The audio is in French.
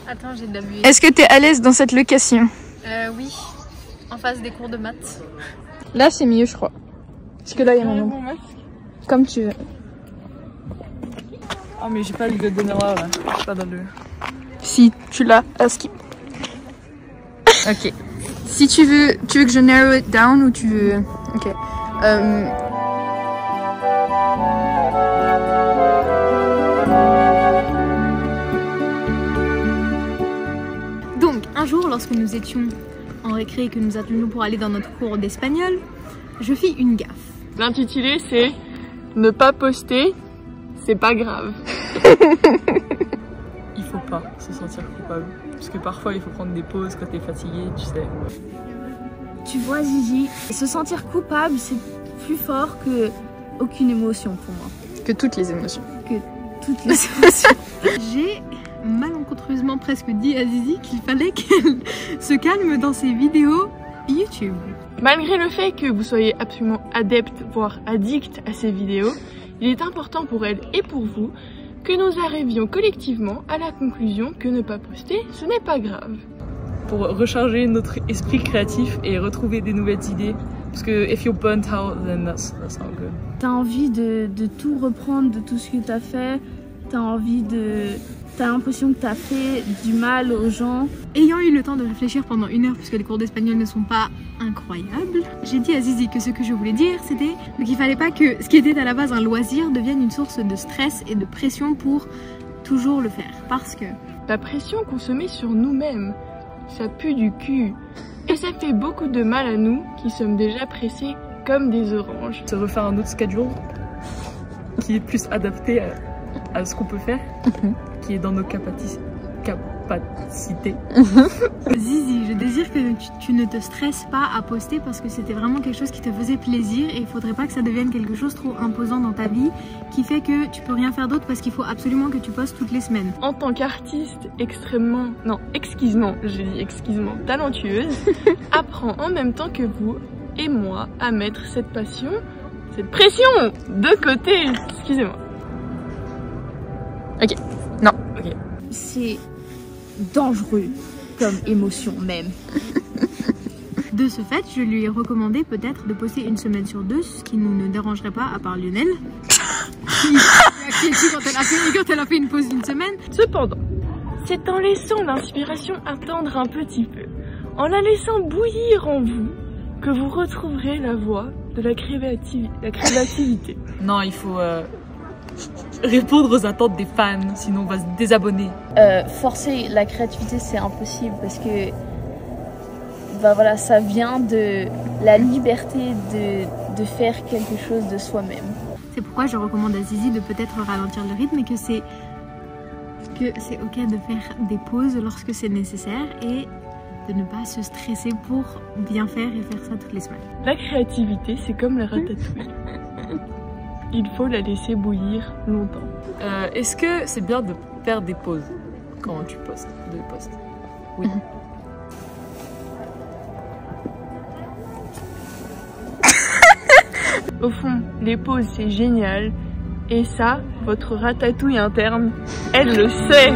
Attends, j'ai de la buée. Est-ce que t'es à l'aise dans cette location? Oui, en face des cours de maths. Là c'est mieux je crois. Parce que là il y a mon nom. Comme tu veux. Ah mais j'ai pas le golden hour là. Je suis pas dans le... Si tu l'as, à skip. Ok. Si tu veux que je narrow it down ou tu veux... Ok. Donc, un jour, lorsque nous étions en récré et que nous attendions pour aller dans notre cours d'espagnol, je fis une gaffe. L'intitulé c'est ne pas poster, c'est pas grave. Il faut pas se sentir coupable. Parce que parfois il faut prendre des pauses quand t'es fatigué, tu sais. Tu vois Zizi, se sentir coupable c'est plus fort que aucune émotion pour moi. Que toutes les émotions. Que toutes les émotions. J'ai malencontreusement presque dit à Zizi qu'il fallait qu'elle se calme dans ses vidéos YouTube. Malgré le fait que vous soyez absolument adepte, voire addict à ces vidéos, il est important pour elle et pour vous que nous arrivions collectivement à la conclusion que ne pas poster, ce n'est pas grave. Pour recharger notre esprit créatif et retrouver des nouvelles idées. Parce que if you're burnt out, then that's not good. T'as envie de tout reprendre, de tout ce que t'as fait. T'as l'impression que t'as fait du mal aux gens. Ayant eu le temps de réfléchir pendant 1 heure, puisque les cours d'espagnol ne sont pas incroyables, j'ai dit à Zizi que ce que je voulais dire, c'était qu'il fallait pas que ce qui était à la base un loisir devienne une source de stress et de pression pour toujours le faire. Parce que la pression qu'on se met sur nous-mêmes, ça pue du cul. Et ça fait beaucoup de mal à nous qui sommes déjà pressés comme des oranges. Se refaire un autre schedule qui est plus adapté à ce qu'on peut faire, qui est dans nos capacités. Zizi, je désire que tu ne te stresses pas à poster parce que c'était vraiment quelque chose qui te faisait plaisir et il faudrait pas que ça devienne quelque chose trop imposant dans ta vie qui fait que tu peux rien faire d'autre parce qu'il faut absolument que tu postes toutes les semaines. En tant qu'artiste exquisement talentueuse, apprends en même temps que vous et moi à mettre cette pression de côté. Excusez-moi. Ok, non. Ok. C'est dangereux comme émotion même. De ce fait, je lui ai recommandé peut-être de poster 1 semaine sur 2, ce qui nous ne dérangerait pas à part Lionel, qui a écrit quand elle a fait une pause d'1 semaine. Cependant, c'est en laissant l'inspiration attendre un petit peu, en la laissant bouillir en vous, que vous retrouverez la voie de la créativité. Non, il faut répondre aux attentes des fans, sinon on va se désabonner. Forcer la créativité c'est impossible parce que bah voilà, ça vient de la liberté de faire quelque chose de soi-même. C'est pourquoi je recommande à Zizi de peut-être ralentir le rythme et que c'est ok de faire des pauses lorsque c'est nécessaire et de ne pas se stresser pour bien faire et faire ça toutes les semaines. La créativité, c'est comme la ratatouille. Il faut la laisser bouillir longtemps. Est-ce que c'est bien de faire des pauses quand tu postes? Oui. Au fond, les pauses c'est génial. Et ça, votre ratatouille interne, elle le sait.